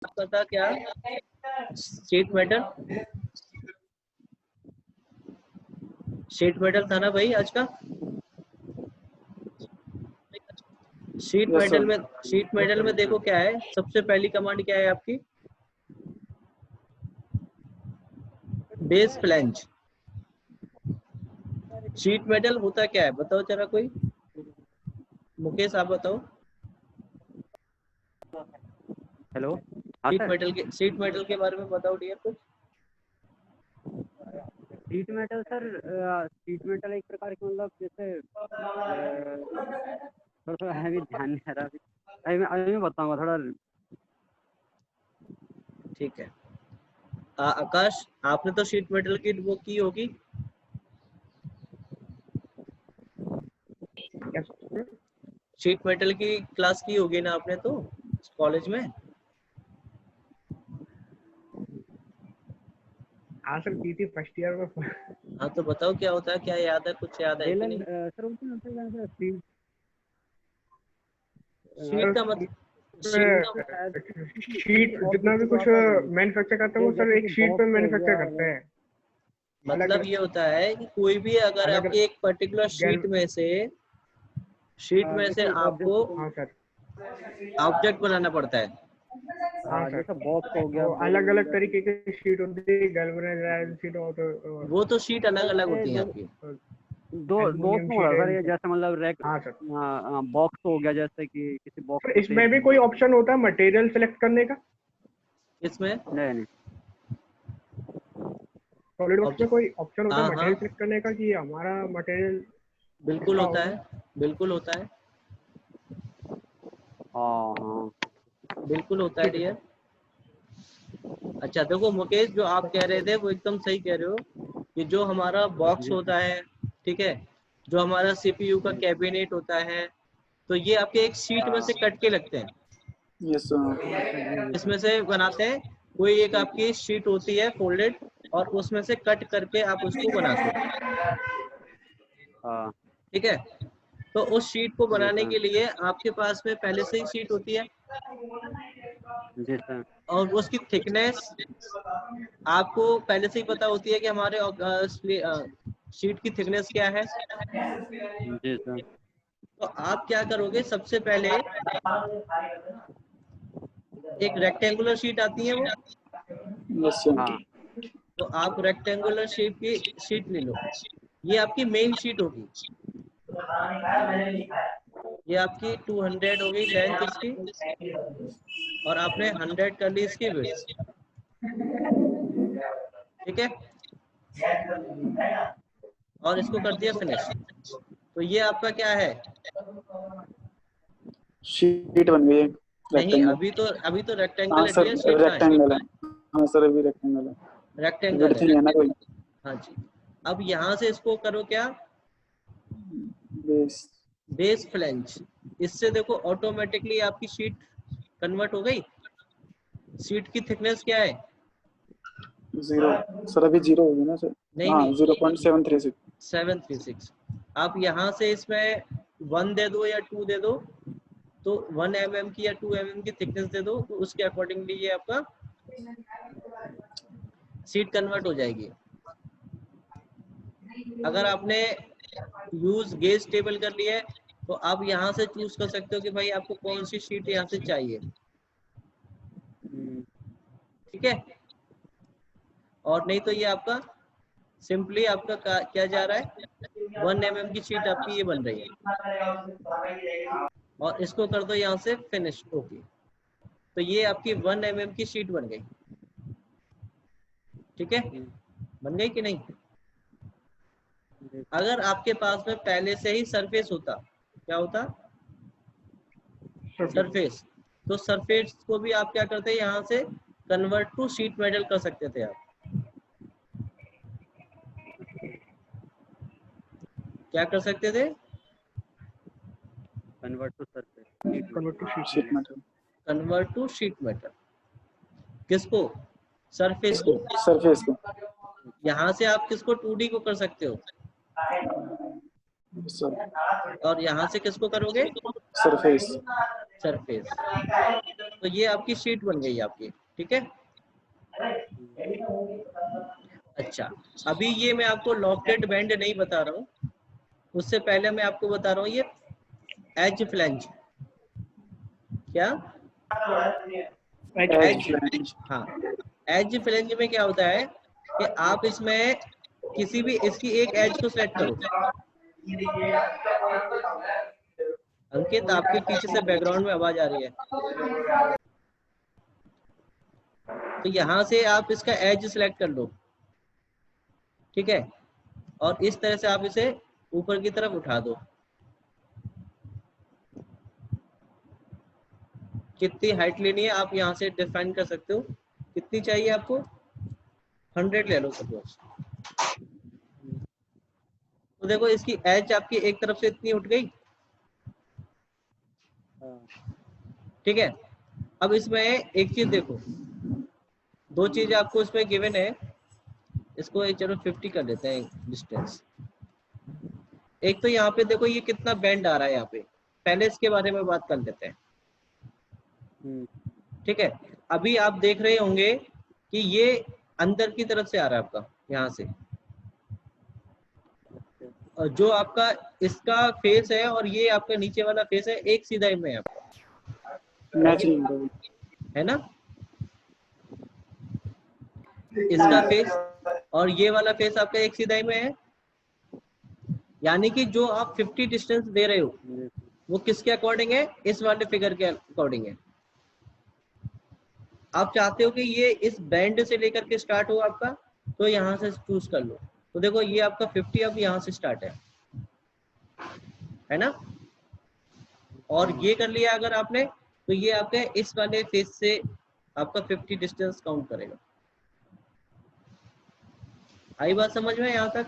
आपका था क्या, शीट मेटल, शीट मेटल था ना भाई आज का। शीट मेटल में देखो क्या है, सबसे पहली कमांड क्या है आपकी, बेस फ्लैंज। शीट मेटल होता क्या है बताओ जरा कोई, मुकेश आप बताओ। हेलो, हाँ सर। शीट मेटल के बारे में बताओ डियर कुछ। Sheet metal sir, sheet metal एक प्रकार की, मतलब जैसे थोड़ा थोड़ा है, भी ध्यान नहीं आ रहा अभी। मैं बताऊंगा थोड़ा। ठीक है। आकाश आपने तो शीट मेटल की वो की होगी, शीट मेटल की क्लास की होगी ना आपने तो कॉलेज में। हाँ सर, की थी फर्स्ट ईयर में। हाँ तो बताओ क्या होता है, क्या याद है, कुछ याद है कि नहीं। सर वो क्या होता है शीट शीट का मतलब, शीट जितना भी कुछ मैन्युफैक्चर करता है वो सर एक शीट पे मैन्युफैक्चर करते हैं। मतलब ये होता है कि कोई भी अगर अलग आपकी एक पर्टिकुलर शीट में से आपको हाँ सर, ऑब्जेक्ट बनाना पड़ता है। हाँ सर, जैसा बॉक्स हो गया, वो अलग अलग तरीके की शीट होती है, गैल्वेनाइज्ड शीट हो तो वो तो शीट अलग अलग होती है आपकी। दो एल्युमिनियम उसमें शीट होगा है। सर, ये जैसे मतलब रैक, हाँ सर। बॉक्स हो गया, जैसे कि किसी बॉक्स सर को इसमें भी कोई ऑप्शन होता है मटेरियल सेलेक्ट करने का? इसमें नहीं सॉलिड वर्क्स में कोई ऑप्शन होता है हाँ मटेरियल सेलेक्ट करने का कि हमारा मटेरियल बिल्कुल इसका होता होगा? है, बिल्कुल होता है, हाँ बिल्कुल होता है ठीक है डियर। सर। अच्छा देखो मुकेश, जो आप कह रहे थे वो एकदम सही कह रहे हो कि जो हमारा बॉक्स जी होता है, ठीक है, जो हमारा सीपीयू का कैबिनेट होता है, तो ये आपके एक शीट में से कट के लगते हैं। यस इसमें से बनाते हैं, कोई एक आपकी शीट होती है फोल्डेड, और उसमें से कट करके आप उसको बनाते हो, हाँ ठीक है। तो उस शीट को जी बनाने सर, के लिए आपके पास में पहले से ही शीट होती है, जी सर, और उसकी थिकनेस आपको पहले से ही पता होती है कि हमारे शीट की थिकनेस क्या है। जी सर। तो आप क्या करोगे, सबसे पहले एक रेक्टेंगुलर शीट आती है वो, यस हाँ तो आप रेक्टेंगुलर शेप की शीट ले लो, ये आपकी मेन शीट होगी। ये आपकी 200 हो गई लेंथ इसकी, और आपने 100 कर ली इसकी विड्थ, ठीक है, और इसको कर दिया फिनिश। तो ये आपका क्या है, शीट बन गई है नहीं रेक्टेंगल। अभी तो रेक्टेंगल हाँ है सर, डियर, शीट कहाँ है, रेक्टेंगल है। हाँ सर, अभी रेक्टेंगल है, रेक्टेंगल विड्थ है। नहीं है ना कोई। हाँ जी। अब यहाँ से इसको करो क्या, बेस बेस फ्लैंज। इससे देखो ऑटोमेटिकली आपकी शीट कन्वर्ट हो गई। शीट की थिकनेस क्या है, 0 सर, अभी 0 होगी ना सर? नहीं हाँ, नहीं 0.736। 736। आप यहाँ से इसमें 1 दे दो या 2 दे दो, तो 1 mm की या 2 mm की थिकनेस दे दो, तो उसके अकॉर्डिंगली ये आपका शीट कन्वर्ट हो जाएगी। अगर आपने यूज गेज टेबल कर लिया है, तो आप यहाँ से चूज कर सकते हो कि भाई आपको कौन सी शीट यहाँ से चाहिए, ठीक है। और नहीं तो ये आपका सिंपली आपका क्या जा रहा है, 1 mm की शीट आपकी ये बन रही है, और इसको कर दो यहाँ से फिनिश, ओके। तो ये आपकी 1 mm की शीट बन गई, ठीक है, बन गई कि नहीं। अगर आपके पास में पहले से ही सरफेस होता, क्या होता, सरफेस, तो सरफेस को भी आप क्या करते हैं, यहाँ से कन्वर्ट टू शीट मेटल कर सकते थे आप। क्या कर सकते थे, convert to surface, convert to sheet metal, convert to sheet metal. किसको, सरफेस को। सरफेस को। यहाँ से आप किसको 2D को कर सकते हो, सर और यहाँ से किसको करोगे, सरफेस। सरफेस। तो ये आपकी शीट बन गई आपकी, ठीक है। अच्छा, अभी ये मैं आपको लॉफ्टेड बैंड नहीं बता रहा हूँ, उससे पहले मैं आपको बता रहा हूँ ये एज फ्लैंज। क्या? एज, हाँ, एज फ्लैंज में क्या होता है कि आप इसमें किसी भी इसकी एक एज को सिलेक्ट करो। अंकित, आपके पीछे से बैकग्राउंड में आवाज आ रही है, तो यहाँ से आप इसका एज सिलेक्ट कर लो, ठीक है, और इस तरह से आप इसे ऊपर की तरफ उठा दो। कितनी हाइट लेनी है आप यहाँ से डिफाइन कर सकते हो, कितनी चाहिए आपको, 100 ले लो सपोज। तो देखो इसकी एज आपकी एक तरफ से इतनी उठ गई, ठीक है। अब इसमें एक चीज देखो, दो चीज आपको इसमें गिवन है, इसको एक चलो 50 कर देते हैं डिस्टेंस। एक तो यहाँ पे देखो ये कितना बैंड आ रहा है यहाँ पे, पहले इसके बारे में बात कर लेते हैं, ठीक है। अभी आप देख रहे होंगे कि ये अंदर की तरफ से आ रहा है आपका यहाँ से, और जो आपका इसका फेस है और ये आपका नीचे वाला फेस है एक सीधा में है आपका, मैच नहीं हो रहा है ना, इसका फेस और ये वाला फेस आपका एक सीधा में है। यानी कि जो आप 50 डिस्टेंस दे रहे हो वो किसके अकॉर्डिंग है, इस वाले फिगर के अकॉर्डिंग है। आप चाहते हो कि ये इस बैंड से लेकर के स्टार्ट हो आपका, तो यहाँ से चूज कर लो। तो देखो ये आपका 50 अब यहाँ से स्टार्ट है ना, और ये कर लिया अगर आपने, तो ये आपके इस वाले फेस से आपका 50 डिस्टेंस काउंट करेगा। आई बात समझ में यहाँ तक?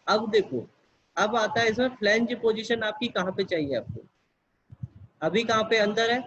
अब देखो, अब आता है इसमें फ्लैंज पोजीशन आपकी कहाँ पे चाहिए आपको। अभी कहाँ पे, अंदर है,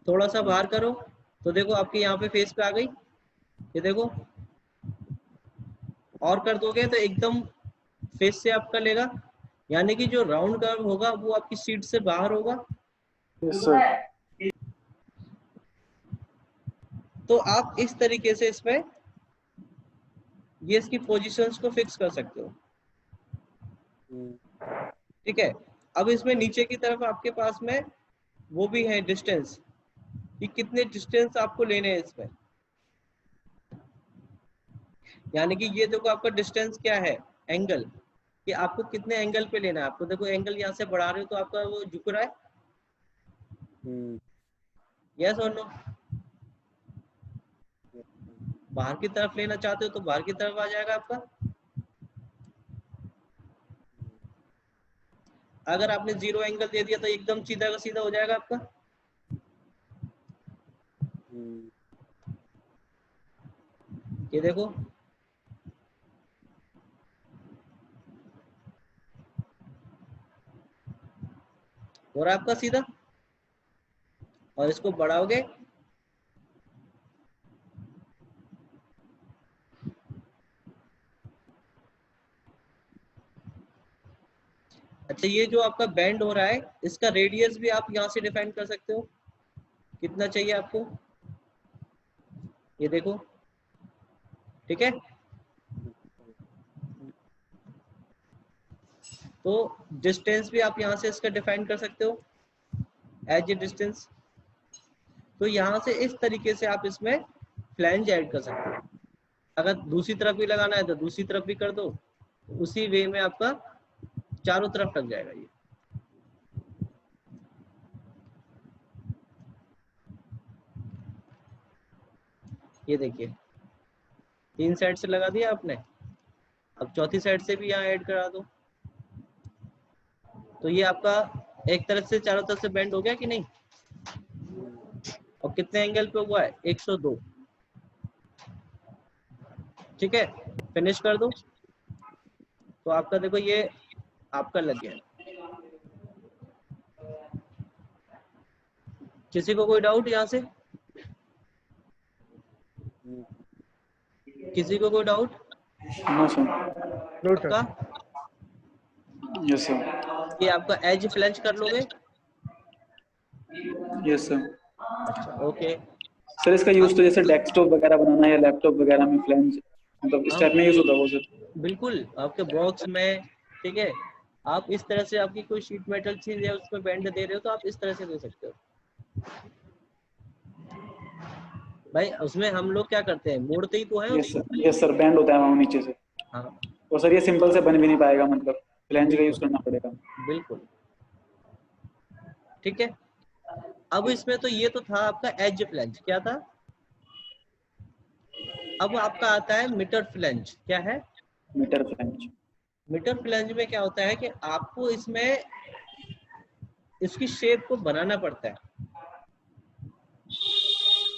थोड़ा सा बाहर करो तो देखो आपके यहाँ पे फेस पे आ गई, ये देखो, और कर दोगे तो एकदम फेस से आपका लेगा, यानी कि जो राउंड कर्व होगा वो आपकी सीट से बाहर होगा। Yes sir. तो आप इस तरीके से इसमें ये इसकी पोजीशंस को फिक्स कर सकते हो, ठीक है। अब इसमें नीचे की तरफ आपके पास में वो भी है डिस्टेंस, कि कितने डिस्टेंस आपको लेने हैं इसमें, यानी कि ये देखो आपका डिस्टेंस क्या है, एंगल, कि आपको कितने एंगल पे लेना है। आपको देखो एंगल यहाँ से बढ़ा रहे हो तो आपका वो झुक रहा है, यस और नो। बाहर की तरफ लेना चाहते हो तो बाहर की तरफ आ जाएगा आपका। अगर आपने 0 एंगल दे दिया तो एकदम सीधा का सीधा हो जाएगा आपका। ये देखो, हो रहा है आपका सीधा, और इसको बढ़ाओगे अच्छा, ये जो आपका बैंड हो रहा है इसका रेडियस भी आप यहाँ से डिफाइन कर सकते हो, कितना चाहिए आपको, ये देखो, ठीक है। तो डिस्टेंस भी आप यहाँ से इसका डिफाइन कर सकते हो, एज ए डिस्टेंस। तो यहाँ से इस तरीके से आप इसमें फ्लैंज ऐड कर सकते हो। अगर दूसरी तरफ भी लगाना है तो दूसरी तरफ भी कर दो, उसी वे में आपका चारों तरफ लग जाएगा। ये देखिए 3 साइड से लगा दिया आपने, अब चौथी साइड से भी यहाँ ऐड करा दो, तो ये आपका एक तरफ से चारों तरफ से बेंड हो गया कि नहीं। और कितने एंगल पे हुआ है, 102, ठीक है। फिनिश कर दो तो आपका देखो ये आपका लग गया। किसी को कोई डाउट यहाँ से, किसी को कोई doubt? No sir. No sir. आपका यस सर। ये आपका एज फ्लैंज कर लोगे, यस सर। अच्छा ओके। सर इसका यूज तो जैसे डेस्कटॉप वगैरह बनाना या लैपटॉप वगैरह में फ्लैंज, मतलब इस हाँ टाइप में यूज होता है वो सर? बिल्कुल, आपके बॉक्स में, ठीक है, आप इस तरह से आपकी कोई शीट मेटल चीज है उसमें बैंड दे रहे हो तो आप इस तरह से दे सकते हो भाई। उसमें हम लोग क्या करते हैं, मोड़ते ही तो है यस उसको। सर, यस सर, बैंड होता है वहाँ नीचे से। हाँ और सर ये सिंपल से बन भी नहीं पाएगा, मतलब फ्लैंज का यूज बिल्कुल करना पड़ेगा। बिल्कुल। ठीक है, अब इसमें तो ये तो था आपका एज फ्लैंज, क्या था। अब आपका आता है मीटर फ्लैंज। क्या है मीटर फ्लैंज? मीटर फ्लैंज में क्या होता है कि आपको इसमें इसकी शेप को बनाना पड़ता है।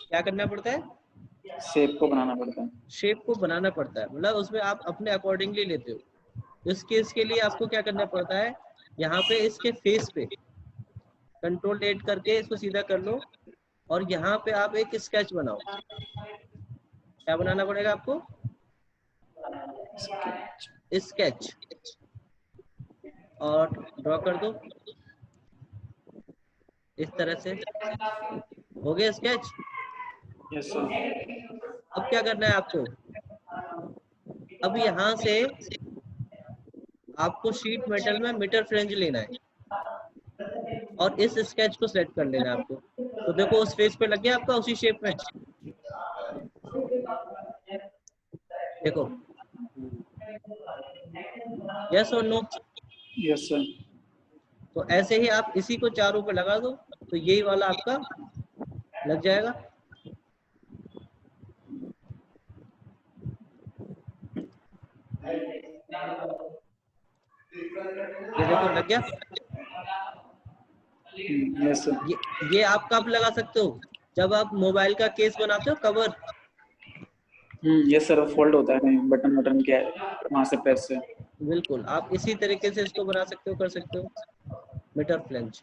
क्या करना पड़ता है, शेप को बनाना पड़ता है। शेप को बनाना पड़ता है, मतलब उसमें आप अपने अकॉर्डिंगली लेते हो। इस केस के लिए आपको क्या करना पड़ता है, यहाँ पे इसके फेस पे कंट्रोल 8 करके इसको सीधा कर लो और यहाँ पे आप एक स्केच बनाओ। क्या बनाना पड़ेगा आपको, स्केच, और ड्रॉ कर दो इस तरह से। हो गया स्केच। Yes sir. अब क्या करना है आपको, अब यहाँ से आपको शीट मेटल में मीटर फ्लैंज लेना है और इस स्केच को सेलेक्ट कर लेना है आपको। तो देखो उस फेस पे लग गया आपका उसी शेप में, देखो, यस और नो। Yes sir. तो ऐसे ही आप इसी को चारों पे लगा दो तो यही वाला आपका लग जाएगा। ये देखो लग गया। Yes sir. ये आप कब लगा सकते हो, जब आप मोबाइल का केस बनाते हो, कवर। यस सर, फोल्ड होता है कहीं बटन बटन क्या है वहां से प्रेस से। बिल्कुल, आप इसी तरीके से इसको बना सकते हो, कर सकते हो मीटर फ्लैंज।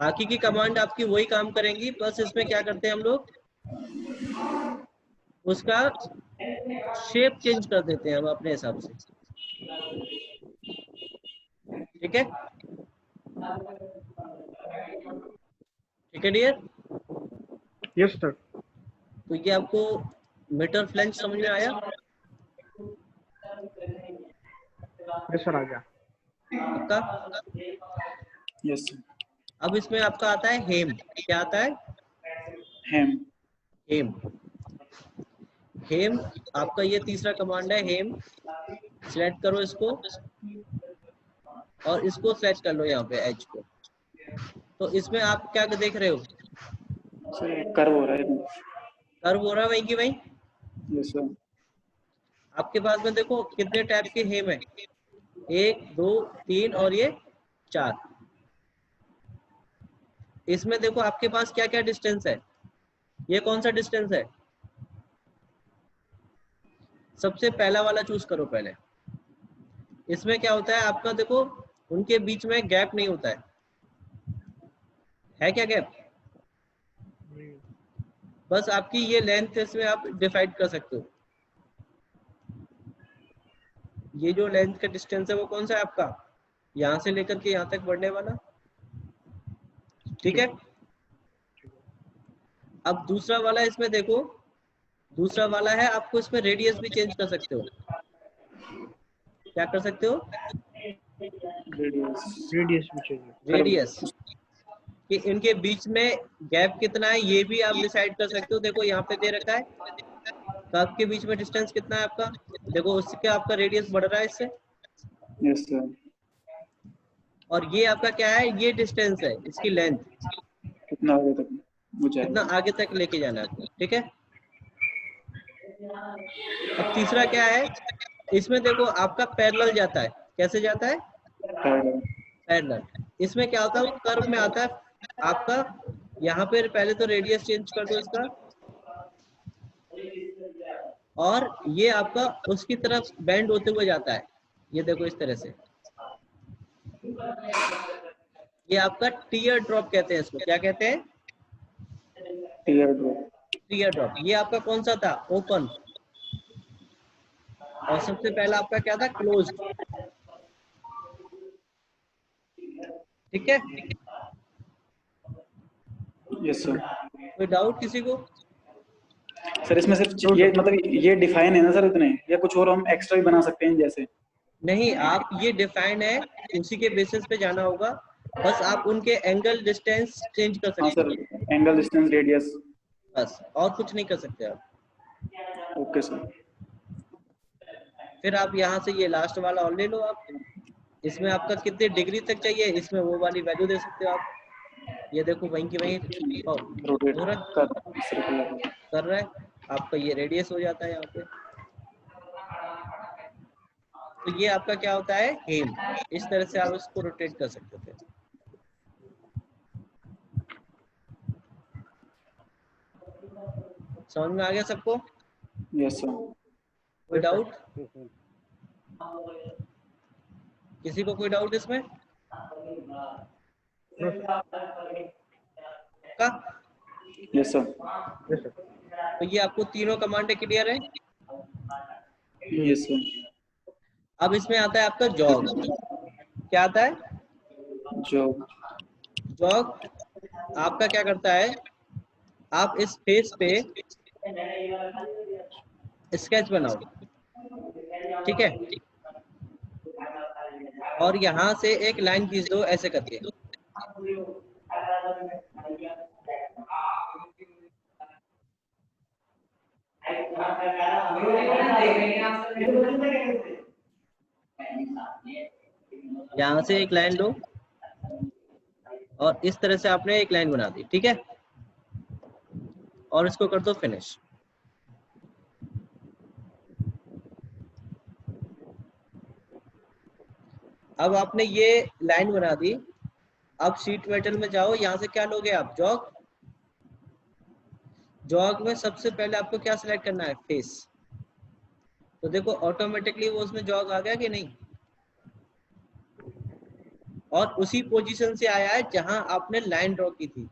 बाकी की कमांड आपकी वही काम करेंगी, बस इसमें क्या करते हैं हम लोग, उसका शेप चेंज कर देते हैं हम अपने हिसाब से। ठीक है, ठीक है डियर। Yes sir. तो ये आपको मीटर फ्लैंज समझ में आया। यस सर, आ गया। पक्का। Yes sir. अब इसमें आपका आता है हेम। क्या आता है, हैम। हेम। हेम आपका ये तीसरा कमांड है, हेम। सिलेक्ट करो इसको और इसको सेलेक्ट कर लो यहाँ पे एज को। तो इसमें आप क्या देख रहे हो, सर कर्व हो रहा है। कर्व हो रहा है वहीं की वहीं। Yes sir. आपके पास में देखो कितने टाइप के हेम है, 1 2 3 और ये 4। इसमें देखो आपके पास क्या क्या डिस्टेंस है, ये कौन सा डिस्टेंस है, सबसे पहला वाला चूज करो पहले। इसमें क्या होता है आपका, देखो उनके बीच में गैप नहीं होता है क्या गैप, बस आपकी ये लेंथ इसमें आप डिसाइड कर सकते हो। ये जो लेंथ का डिस्टेंस है वो कौन सा है आपका, यहाँ से लेकर के यहाँ तक बढ़ने वाला। ठीक है, अब दूसरा वाला इसमें देखो, दूसरा वाला है आपको इसमें रेडियस भी चेंज कर सकते हो। क्या कर सकते हो, रेडियस। रेडियस भी चाहिए। रेडियस, कि इनके बीच में गैप कितना है ये भी आप डिसाइड कर सकते हो। देखो यहाँ पे दे रखा है कर्व के बीच में डिस्टेंस कितना है आपका, देखो उसके आपका रेडियस बढ़ रहा है इससे। Yes sir. और ये आपका क्या है, ये डिस्टेंस है, इसकी लेंथ, कितना आगे तक हो कितना जाएगा? आगे तक लेके जाना है आपको। ठीक है, अब तीसरा क्या है, इसमें देखो आपका पैरेलल जाता है। कैसे जाता है, पैरेलल। पैरेलल। इसमें क्या होता है, वो कर्व में आता है आपका। यहाँ पे पहले तो रेडियस चेंज कर दो इसका, और ये आपका उसकी तरफ बेंड होते हुए जाता है। ये देखो इस तरह से, ये आपका टीयर ड्रॉप कहते हैं इसको। क्या कहते हैं, टीयर ड्रॉप। Tier drop. ये आपका कौन सा था, ओपन, और सबसे पहला आपका क्या था, क्लोज्ड। ठीक है, यस सर। कोई डाउट किसी को? सर इसमें सिर्फ ये मतलब ये डिफाइन है ना सर इतने, या कुछ और हम एक्स्ट्रा भी बना सकते हैं जैसे? नहीं, आप ये डिफाइन है, उसी के बेसिस पे जाना होगा। बस आप उनके एंगल डिस्टेंस चेंज कर हाँ सकते सर, हो, एंगल, डिस्टेंस, रेडियस। बस और कुछ नहीं कर सकते आप। Okay sir. फिर आप यहाँ से ये लास्ट वाला और ले लो आप। इसमें आपका कितने डिग्री तक चाहिए, इसमें वो वाली वैल्यू दे सकते हो आप। ये देखो वहीं की वहीं रोटेट हो रहा कर रहा है, आपका ये रेडियस हो जाता है यहाँ पे। तो ये आपका क्या होता है, हेम। इस तरह से आप इसको रोटेट कर सकते थे। समझ में आ गया सबको? Yes sir. कोई डाउट किसी को? कोई डाउट इसमें का? Yes sir. तो ये आपको तीनों कमांड क्लियर है? Yes sir. अब इसमें आता है आपका जॉग। क्या आता है? जॉग। जॉग आपका क्या करता है, आप इस फेस पे स्केच बनाओ, ठीक है, और यहाँ से एक लाइन खींच दो ऐसे करके। यहाँ से एक लाइन लो और इस तरह से आपने एक लाइन बना दी, ठीक है, और इसको कर दो फिनिश। अब आपने ये लाइन बना दी। अब शीट मेटल में जाओ, यहाँ से क्या लोगे आप, जॉग। जॉग में सबसे पहले आपको क्या सिलेक्ट करना है, फेस। तो देखो ऑटोमेटिकली वो उसमें जॉग आ गया कि नहीं, और उसी पोजीशन से आया है जहां आपने लाइन ड्रॉ की थी।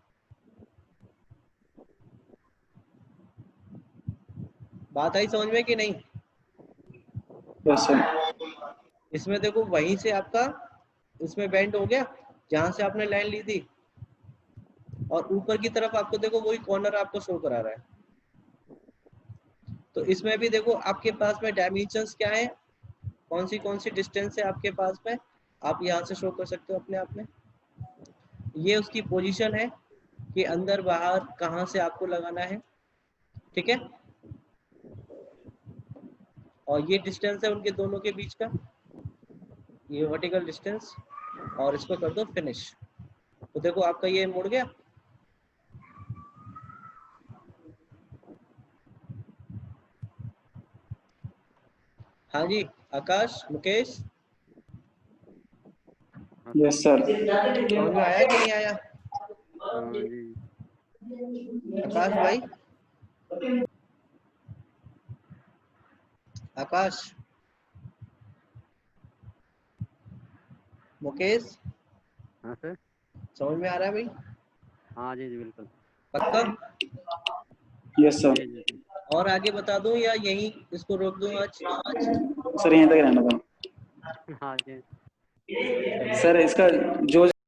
बात आई समझ में कि नहीं? Yes sir. इसमें देखो वहीं से आपका इसमें बेंड हो गया जहां से आपने लाइन ली थी, और ऊपर की तरफ आपको देखो वही कॉर्नर आपको शो करा रहा है। तो इसमें भी देखो आपके पास में डायमेंशंस क्या है, कौन सी डिस्टेंस है आपके पास में, आप यहाँ से शो कर सकते हो अपने आप में। ये उसकी पोजीशन है कि अंदर बाहर कहाँ से आपको लगाना है, ठीक है, और ये डिस्टेंस है उनके दोनों के बीच का, ये वर्टिकल डिस्टेंस, और इसको कर दो फिनिश। तो देखो आपका ये मुड़ गया। हाँ जी, आकाश, मुकेश, यस सर। समझ में आया कि नहीं आया? जी। आकाश भाई, आकाश, मुकेश, हाँ सर। समझ में आ रहा है भाई? हाँ जी जी बिल्कुल। पक्का? Yes sir. जी जी। और आगे बता दूं या यहीं इसको रोक दूं आज? सर यहीं तक रहना था हाँ जी। सर। इसका जो